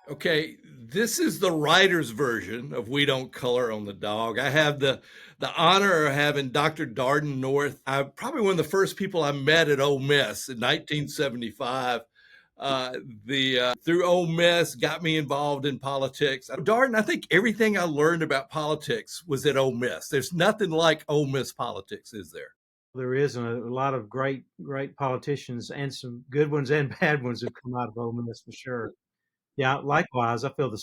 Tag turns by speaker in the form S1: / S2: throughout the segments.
S1: Okay, this is the writer's version of We Don't Color on the Dog. I have the honor of having Dr. Darden North. Probably one of the first people I met at Ole Miss in 1975. Uh, the Through Ole Miss got me involved in politics. Darden, I think everything I learned about politics was at Ole Miss. There's nothing like Ole Miss politics, is there?
S2: There is a lot of great politicians and some good ones and bad ones have come out of Ole Miss for sure. Yeah, likewise, I feel the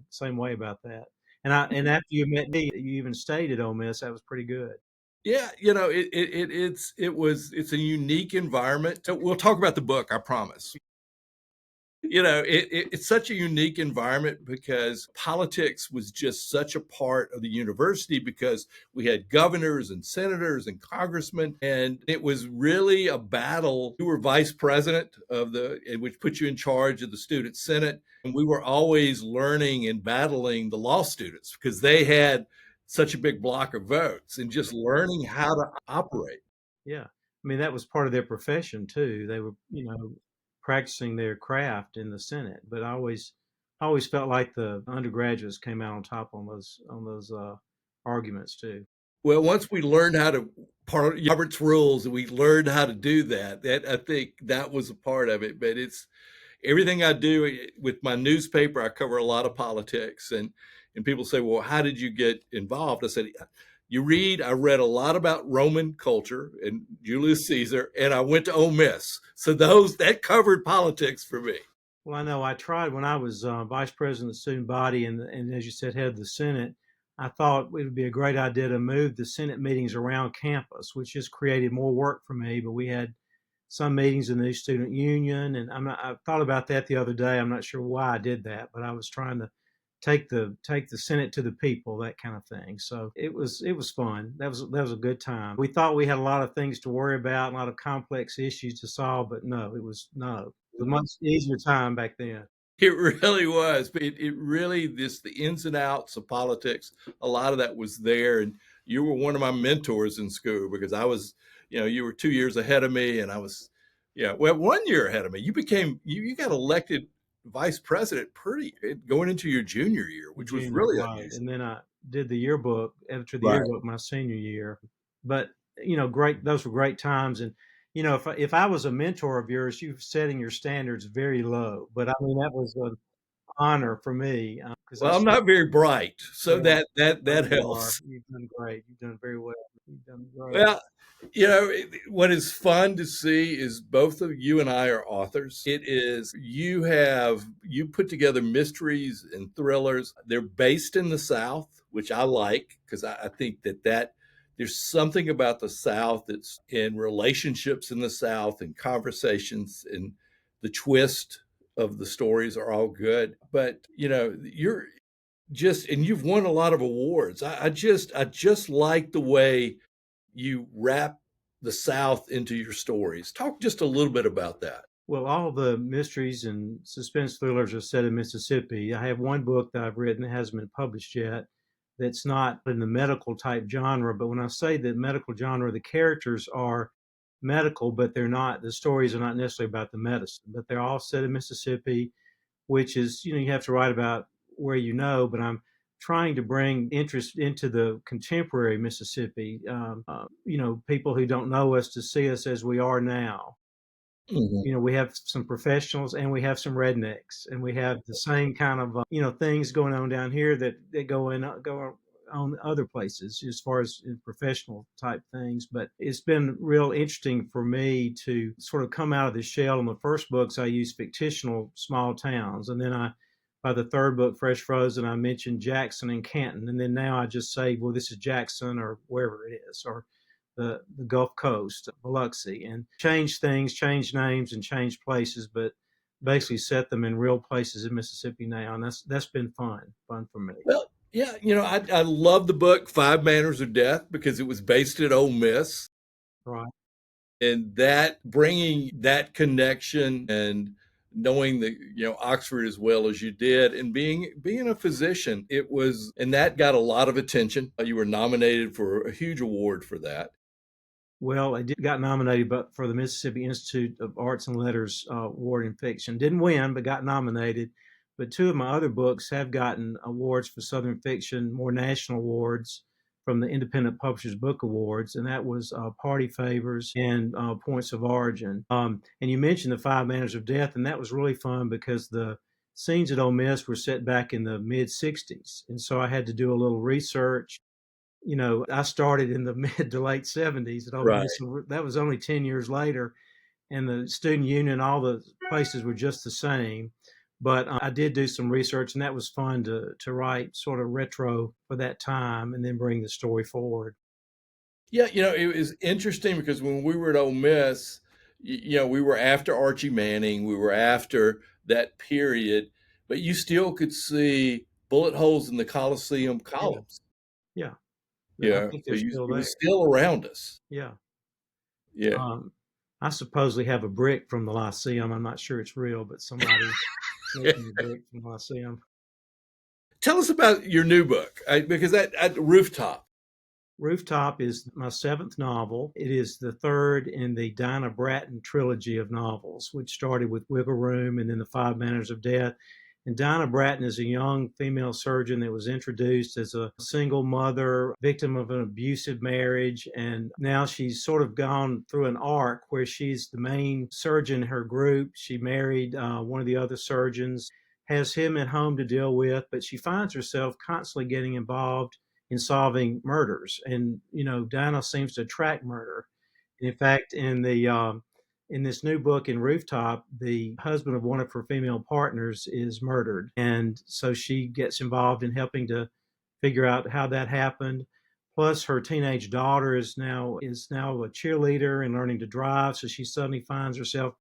S2: same way about that. And after you met me, you even stayed at Ole Miss. That was pretty good.
S1: Yeah, it's a unique environment. We'll talk about the book, I promise. It's such a unique environment because politics was just such a part of the university because we had governors and senators and congressmen, and it was really a battle. You were vice president which put you in charge of the student senate, and we were always learning and battling the law students because they had such a big block of votes, and just learning how to operate.
S2: Yeah. I mean, that was part of their profession too. They were, practicing their craft in the Senate. But I always felt like the undergraduates came out on top on those arguments too.
S1: Well, once we learned how to part of Robert's rules and we learned how to do that, that I think that was a part of it. But it's everything I do with my newspaper. I cover a lot of politics, and people say, "Well, how did you get involved?" I said, I read a lot about Roman culture and Julius Caesar, and I went to Ole Miss, so that covered politics for me."
S2: Well, I know I tried when I was vice president of the student body and as you said, head of the Senate. I thought it would be a great idea to move the Senate meetings around campus, which just created more work for me. But we had some meetings in the student union, and I thought about that the other day. I'm not sure why I did that, but I was trying to take the Senate to the people, that kind of thing. So it was fun. That was a good time. We thought we had a lot of things to worry about, a lot of complex issues to solve, but no, it was a much easier time back then.
S1: It really was. But it really, this the ins and outs of politics. A lot of that was there, and you were one of my mentors in school because you were 2 years ahead of me, and I was, yeah, well, 1 year ahead of me. You got elected vice president pretty going into your junior year, which was
S2: Junior,
S1: really
S2: right?
S1: unusual.
S2: And then I did the yearbook, editor of the
S1: Right.
S2: yearbook, my senior year. But great. Those were great times. And if I was a mentor of yours, you're setting your standards very low. But I mean, that was an honor for me because I
S1: Well, I'm
S2: saw.
S1: not very bright, so
S2: Yeah,
S1: that
S2: you are.
S1: helps.
S2: You've done great. You've done very well. You've done great.
S1: Well, what is fun to see is both of you and I are authors. It is you put together mysteries and thrillers. They're based in the South, which I like because I think that there's something about the South that's in relationships in the South and conversations, and the twist of the stories are all good. But you've won a lot of awards. I just like the way you wrap the South into your stories. Talk just a little bit about that.
S2: Well, all the mysteries and suspense thrillers are set in Mississippi. I have one book that I've written that hasn't been published yet that's not in the medical type genre. But when I say the medical genre, the characters are medical, but they're not, the stories are not necessarily about the medicine, but they're all set in Mississippi, which is, you have to write about where but I'm trying to bring interest into the contemporary Mississippi, people who don't know us to see us as we are now.
S1: Mhm.
S2: We have some professionals and we have some rednecks, and we have the same kind of things going on down here that go on other places as far as in professional type things. But it's been real interesting for me to sort of come out of the shell. In the first books, I used fictional small towns, and then by the third book, Fresh Frozen, I mentioned Jackson and Canton, and then now I just say, well, this is Jackson or wherever it is, or the Gulf Coast, Biloxi, and change things, change names, and change places, but basically set them in real places in Mississippi now, and that's been fun for me.
S1: Well, yeah, I love the book Five Manners of Death because it was based at Ole Miss,
S2: Right.
S1: and that bringing that connection and knowing that Oxford as well as you did, and being a physician, it was, and that got a lot of attention. You were nominated for a huge award for that.
S2: Well, got nominated, but for the Mississippi Institute of Arts and Letters Award in Fiction, didn't win, but got nominated. But two of my other books have gotten awards for Southern fiction, more national awards from the Independent Publishers Book Awards, and that was Party Favors and Points of Origin. And you mentioned the Five Manners of Death, and that was really fun because the scenes at Ole Miss were set back in the mid 60s. And so I had to do a little research. I started in the mid to late 70s at Ole
S1: Right.
S2: Miss. So that was only 10 years later. And the student union, all the places were just the same. But I did do some research, and that was fun to write sort of retro for that time and then bring the story forward.
S1: Yeah, it was interesting because when we were at Ole Miss, we were after Archie Manning, we were after that period, but you still could see bullet holes in the Coliseum
S2: Yeah,
S1: columns.
S2: yeah. I
S1: Yeah,
S2: think
S1: so
S2: they're still
S1: it
S2: there.
S1: was still around us.
S2: Yeah.
S1: Yeah.
S2: Um, I supposedly have a brick from the Lyceum. I'm not sure it's real, but somebody sneaked me a brick from the Lyceum.
S1: Tell us about your new book, because at Rooftop.
S2: Rooftop is my seventh novel. It is the third in the Daina Bratton trilogy of novels, which started with Wiggle Room and then The Five Manners of Death. And Daina Bratton is a young female surgeon that was introduced as a single mother, victim of an abusive marriage. And now she's sort of gone through an arc where she's the main surgeon in her group. She married one of the other surgeons, has him at home to deal with, but she finds herself constantly getting involved in solving murders. And Dinah seems to attract murder. In fact, in this new book in Rooftop, the husband of one of her female partners is murdered, and so she gets involved in helping to figure out how that happened. Plus, her teenage daughter is now a cheerleader and learning to drive, so she suddenly finds herself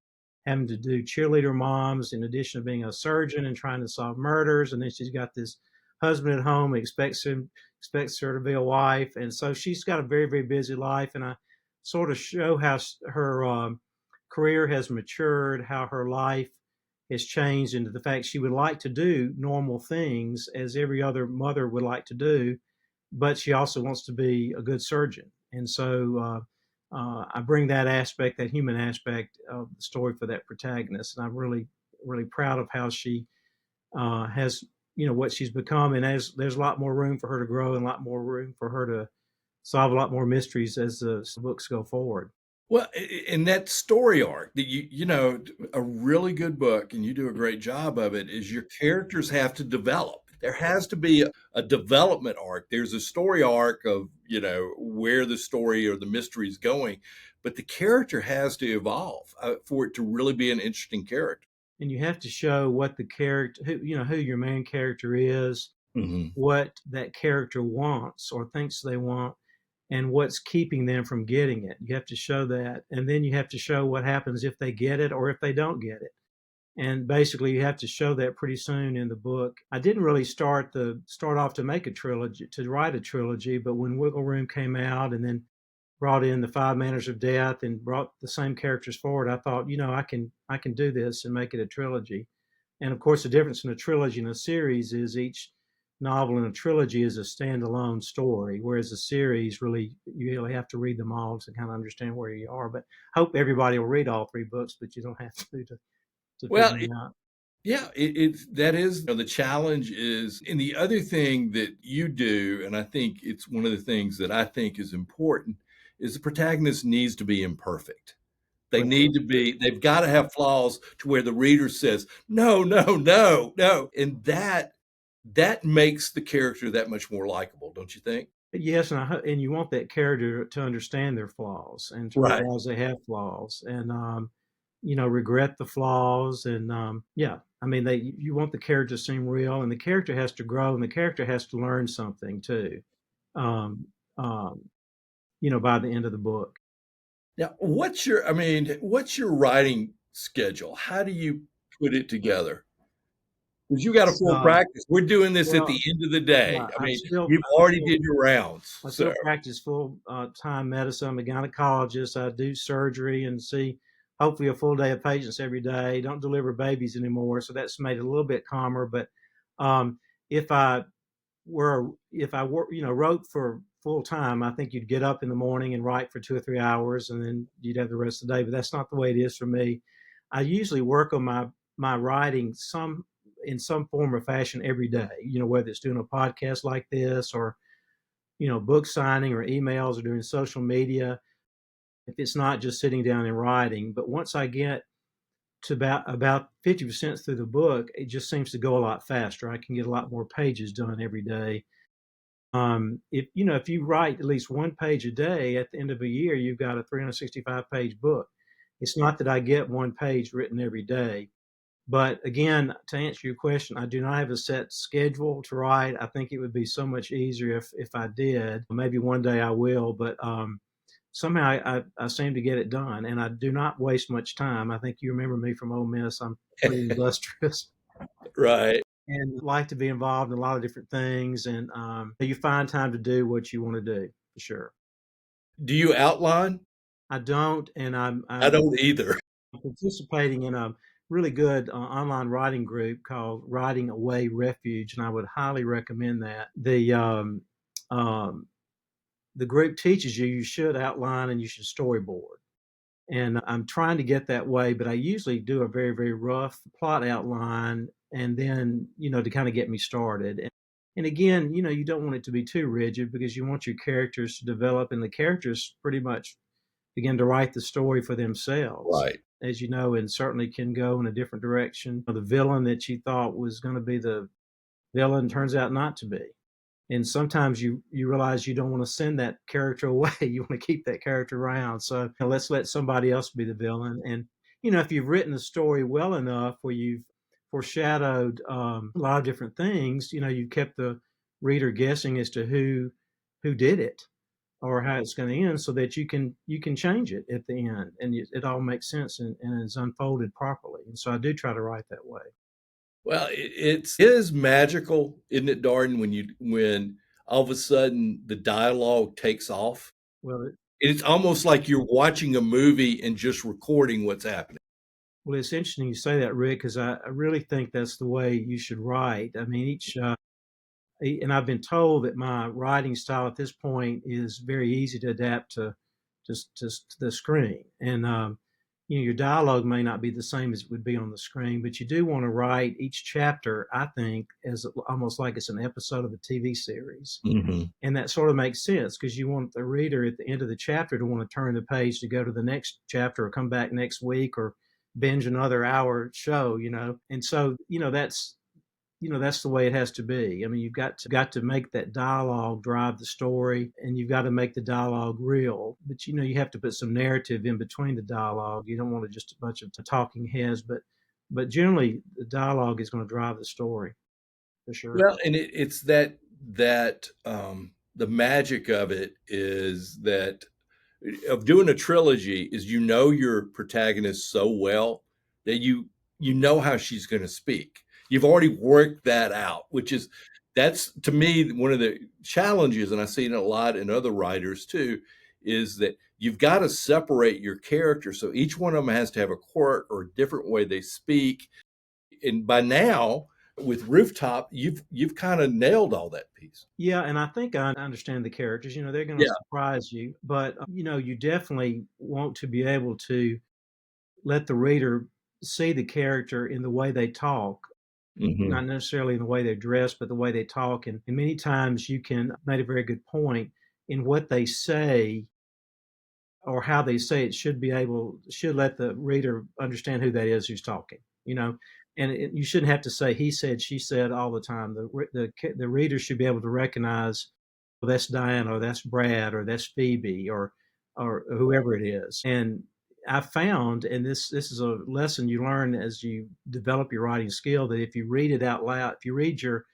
S2: having to do cheerleader moms in addition to being a surgeon and trying to solve murders. And then she's got this husband at home who expects her to be a wife, and so she's got a very very busy life. And I sort of show how her career has matured, how her life has changed into the fact she would like to do normal things as every other mother would like to do, but she also wants to be a good surgeon. And so I bring that aspect, that human aspect of the story for that protagonist. And I'm really, really proud of how she has, what she's become. And there's a lot more room for her to grow and a lot more room for her to solve a lot more mysteries as the books go forward.
S1: Well, in that story arc that a really good book, and you do a great job of it, is your characters have to develop. There has to be a development arc. There's a story arc of, where the story or the mystery is going, but the character has to evolve for it to really be an interesting character.
S2: And you have to show what the character, who your main character is,
S1: Hmm.
S2: what that character wants or thinks they want, and what's keeping them from getting it. You have to show that. And then you have to show what happens if they get it or if they don't get it. And basically you have to show that pretty soon in the book. I didn't really start off to make a trilogy, to write a trilogy, but when Wiggle Room came out and then brought in the Five Manners of Death and brought the same characters forward, I thought, I can do this and make it a trilogy. And of course, the difference in a trilogy and a series is each novel in a trilogy is a standalone story, whereas a series really you really have to read them all to kind of understand where you are. But I hope everybody will read all three books, but you don't have to
S1: Well,
S2: figure them out.
S1: yeah, that is the challenge is, and the other thing that you do, and I think it's one of the things that I think is important, is the protagonist needs to be imperfect. They
S2: For sure.
S1: need to be, they've got to have flaws to where the reader says, no, no, no, no. And that makes the character that much more likable, don't you think?
S2: Yes, and you want that character to understand their flaws and to
S1: Right.
S2: realize they have flaws, and regret the flaws. And yeah, I mean, you want the character to seem real, and the character has to grow, and the character has to learn something too. Um, um, by the end of the book.
S1: Now, what's your writing schedule? How do you put it together? Because you got a full
S2: Uh,
S1: practice. We're doing this at the
S2: well,
S1: end of the day.
S2: yeah,
S1: I mean, you've already did your rounds.
S2: I
S1: So,
S2: still practice full time medicine. I'm a gynecologist. I do surgery and see hopefully a full day of patients every day. Don't deliver babies anymore, so that's made it a little bit calmer. But um, if I wrote for full time, I think you'd get up in the morning and write for 2 or 3 hours, and then you'd have the rest of the day. But that's not the way it is for me. I usually work on my writing some in some form or fashion every day, whether it's doing a podcast like this or, book signing or emails or doing social media, if it's not just sitting down and writing. But once I get to about 50% through the book, it just seems to go a lot faster. I can get a lot more pages done every day. If you write at least one page a day, at the end of a year, you've got a 365-page book. It's not that I get one page written every day, but again, to answer your question, I do not have a set schedule to write. I think it would be so much easier if I did. Maybe one day I will, but somehow I seem to get it done, and I do not waste much time. I think you remember me from Ole Miss. I'm pretty industrious
S1: Right.
S2: and like to be involved in a lot of different things, and you find time to do what you want to do for sure.
S1: Do you outline?
S2: I don't, and
S1: I
S2: I'm
S1: don't either.
S2: participating in a really good online writing group called Writing Away Refuge, and I would highly recommend that. The group teaches you should outline and you should storyboard. And I'm trying to get that way, but I usually do a very, very rough plot outline and then, to kind of get me started. And again, you don't want it to be too rigid because you want your characters to develop, and the characters pretty much begin to write the story for themselves,
S1: Right.
S2: as you know, and certainly can go in a different direction. The villain that you thought was going to be the villain turns out not to be. And sometimes you realize you don't want to send that character away. You want to keep that character around. So let's let somebody else be the villain. And if you've written a story well enough where you've foreshadowed a lot of different things, you've kept the reader guessing as to who did it or how it's going to end, so that you can change it at the end, and it all makes sense and is unfolded properly. And so I do try to write that way.
S1: Well, it is magical, isn't it, Darden, when all of a sudden the dialogue takes off?
S2: Well,
S1: It's almost like you're watching a movie and just recording what's happening.
S2: Well, it's interesting you say that, Rick, because I really think that's the way you should write. I mean, and I've been told that my writing style at this point is very easy to adapt to the screen. And, your dialogue may not be the same as it would be on the screen, but you do want to write each chapter, I think, as almost like it's an episode of a TV series.
S1: Mhm.
S2: And that sort of makes sense because you want the reader at the end of the chapter to want to turn the page to go to the next chapter or come back next week or binge another hour show. And so, that's the way it has to be. I mean, you've got to make that dialogue drive the story, and you've got to make the dialogue real. But you have to put some narrative in between the dialogue. You don't want to just a bunch of talking heads, but generally the dialogue is going to drive the story for sure.
S1: Well, and it's that the magic of it is that of doing a trilogy is your protagonist so well that you know how she's going to speak. You've already worked that out, that's to me one of the challenges, and I see it a lot in other writers too, is that you've got to separate your characters. So each one of them has to have a quirk or a different way they speak. And by now, with Rooftop, you've kind of nailed all that piece.
S2: Yeah, and I think I understand the characters. They're going to
S1: Yeah.
S2: surprise you, but you definitely want to be able to let the reader see the character in the way they talk,
S1: Hmm.
S2: not necessarily in the way they dress, but the way they talk. And many times you can made a very good point in what they say or how they say it should let the reader understand who that is who's talking. And you shouldn't have to say he said, she said all the time. The reader should be able to recognize, well, that's Diana, or that's Brad, or that's Phoebe, or whoever it is. And I found, and this is a lesson you learn as you develop your writing skill, that if you read it out loud, if you read your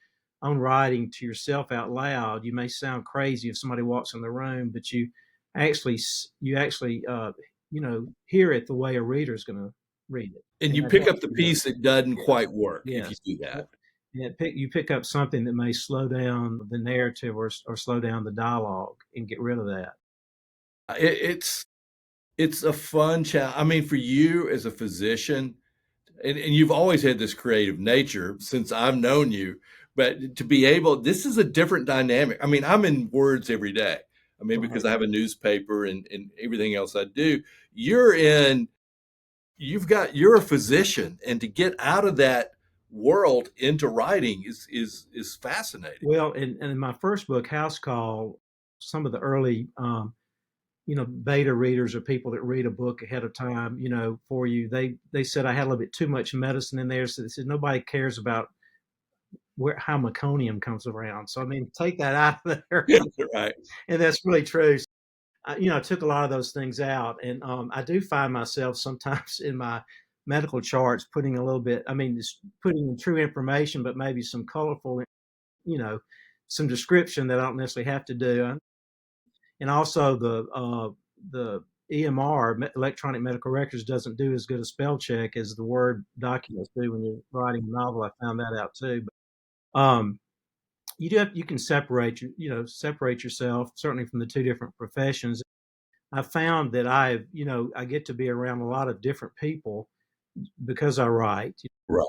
S2: own writing to yourself out loud, you may sound crazy if somebody walks in the room, but actually hear it the way a reader is going to read it,
S1: And
S2: and
S1: you
S2: that
S1: pick up
S2: helps
S1: the
S2: you with
S1: piece that doesn't
S2: it.
S1: quite work if you
S2: Yes.
S1: do that.
S2: Yep. And you pick up something that may slow down the narrative or slow down the dialogue and get rid of that.
S1: It's a fun challenge. I mean, for you as a physician, and you've always had this creative nature since I've known you, but to be able, this is a different dynamic. I mean, I'm in words every day. I mean,
S2: Right.
S1: because I have a newspaper and everything else I do. You're a physician, and to get out of that world into writing is fascinating.
S2: Well, and in my first book, House Call, some of the early beta readers or people that read a book ahead of time, for you, they said I had a little bit too much medicine in there. So they said nobody cares about how meconium comes around. So I mean, take that out of there,
S1: Right.
S2: and that's really true. I took a lot of those things out, and I do find myself sometimes in my medical charts putting a little bit. I mean, just putting true information, but maybe some colorful, you know, some description that I don't necessarily have to do. And also the EMR, electronic medical records, doesn't do as good a spell check as the Word documents do when you're writing a novel. I found that out too. But you can separate yourself certainly from the two different professions. I found that I get to be around a lot of different people because I write.
S1: Right.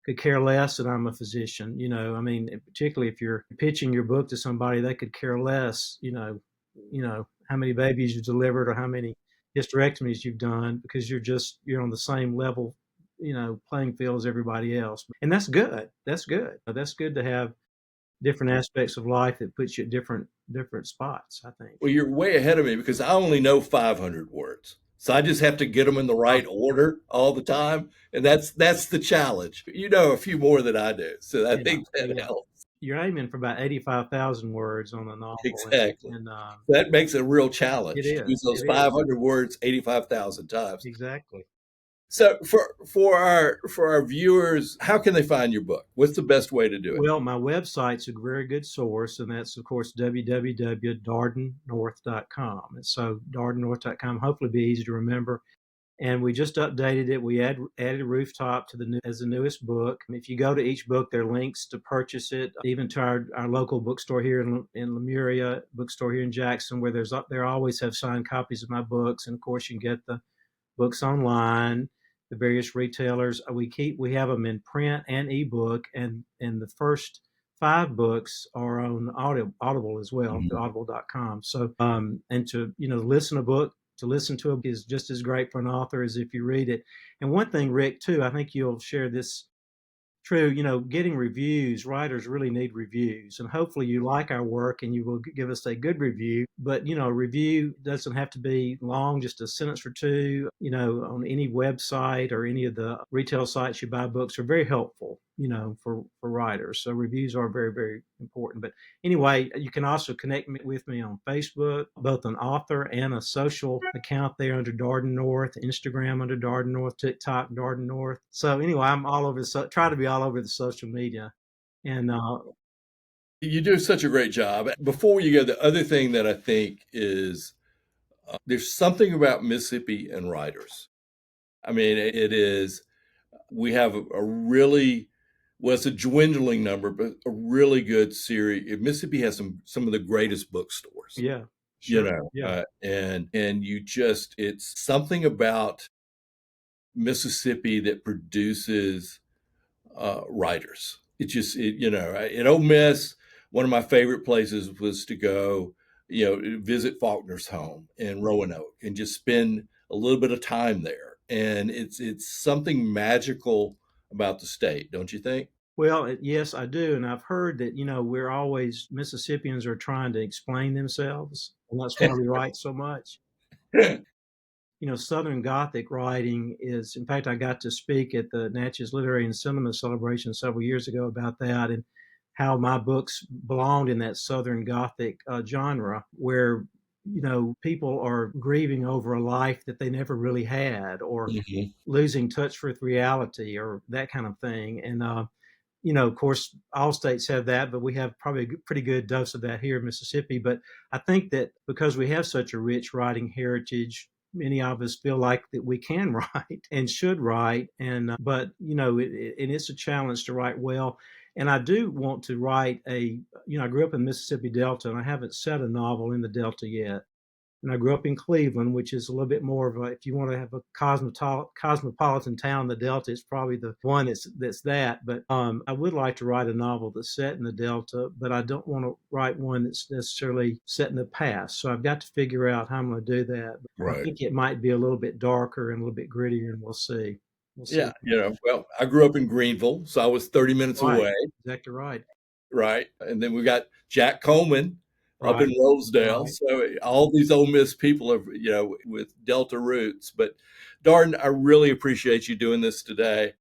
S2: Could care less that I'm a physician. I mean, particularly if you're pitching your book to somebody, they could care less, how many babies you've delivered or how many hysterectomies you've done, because you're on the same level, playing field as everybody else. And that's good. That's good. That's good to have different aspects of life that puts you at different spots, I think.
S1: Well, you're way ahead of me because I only know 500 words. So I just have to get them in the right order all the time, and that's the challenge. You know a few more than I do, so I
S2: Yeah,
S1: think that
S2: yeah.
S1: helps.
S2: You're aiming for about 85,000 words on a novel,
S1: Exactly.
S2: and
S1: That makes it a real
S2: it
S1: challenge to use
S2: is.
S1: those
S2: It is.
S1: 500 words 85,000 times.
S2: Exactly.
S1: So for our viewers, how can they find your book? What's the best way to do it?
S2: Well, my website's a very good source, and that's, of course, www.dardennorth.com. And so dardennorth.com, hopefully be easy to remember. And we just updated it. We added Rooftop to as the newest book. If you go to each book, there are links to purchase it, even to our local bookstore here in Lemuria, bookstore here in Jackson, where there always have signed copies of my books. And of course, you can get the books online, the various retailers. We have them in print and ebook, and the first 5 books are on Audible as well, through
S1: Mhm.
S2: audible.com. So and to listen to a book is just as great for an author as if you read it. And one thing, Rick, too, I think you'll share this. True, getting reviews, writers really need reviews. And hopefully you like our work and you will give us a good review. But, a review doesn't have to be long, just a sentence or two, on any website or any of the retail sites you buy books are very helpful, for writers. So reviews are very, very important. But anyway, you can also connect with me on Facebook, both an author and a social account there under Darden North, Instagram under Darden North, TikTok, Darden North. So anyway, I'm all over, try to be all over the social media. And
S1: You do such a great job. Before you go, the other thing that I think is there's something about Mississippi and writers. I mean, it is, we have a really, well, it's a dwindling number, but a really good series. Mississippi has some of the greatest bookstores,
S2: yeah, sure. Yeah.
S1: and it's something about Mississippi that produces writers. At Ole Miss, one of my favorite places was to go, visit Faulkner's home in Roanoke and just spend a little bit of time there. And it's something magical about the state, don't you think?
S2: Well, yes, I do. And I've heard that, Mississippians are trying to explain themselves. And that's why we write so much. Southern Gothic writing is, in fact, I got to speak at the Natchez Literary and Cinema Celebration several years ago about that and how my books belonged in that Southern Gothic genre where, people are grieving over a life that they never really had or
S1: Mhm.
S2: losing touch with reality or that kind of thing. And, of course, all states have that, but we have probably a pretty good dose of that here in Mississippi. But I think that because we have such a rich writing heritage, many of us feel like that we can write and should write. And but and it's a challenge to write well. And I do want to write I grew up in Mississippi Delta, and I haven't set a novel in the Delta yet. And I grew up in Cleveland, which is a little bit more of a, if you want to have a cosmopolitan town, the Delta is probably the one that's that. But I would like to write a novel that's set in the Delta, but I don't want to write one that's necessarily set in the past. So I've got to figure out how I'm going to do that. But I
S1: Right.
S2: think it might be a little bit darker and a little bit grittier, and we'll see. We'll see.
S1: Yeah, well, I grew up in Greenville, so I was 30 minutes
S2: Right.
S1: away,
S2: Exactly right.
S1: right? And then we got Jack Coleman up in
S2: Right.
S1: Rosedale.
S2: Right.
S1: So all these Ole Miss people are, with Delta roots. But Darden, I really appreciate you doing this today.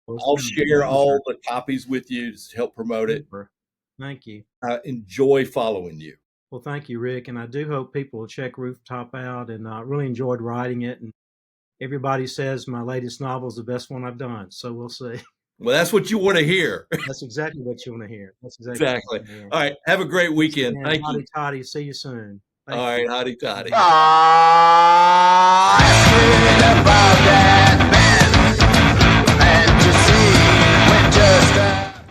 S2: Well, it's
S1: I'll
S2: been a
S1: share
S2: pleasure.
S1: all the copies with you to help promote it.
S2: Super. Thank you.
S1: I enjoy following you.
S2: Well, thank you, Rick. And I do hope people will check Rooftop out. And I really enjoyed writing it. And everybody says my latest novel is the best one I've done. So we'll see.
S1: Well, that's what you want to hear.
S2: That's exactly what you want to hear. That's exactly what
S1: Exactly.
S2: you want to hear.
S1: All right. Have a great weekend.
S2: And
S1: Thank you.
S2: hotty toddy. See you soon.
S1: All right. Hotty toddy.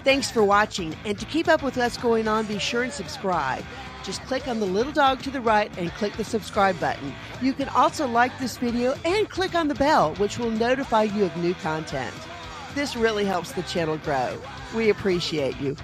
S3: Thanks for watching, and to keep up with what's going on, be sure and subscribe. Just click on the little dog to the right and click the subscribe button. You can also like this video and click on the bell, which will notify you of new content. This really helps the channel grow. We appreciate you.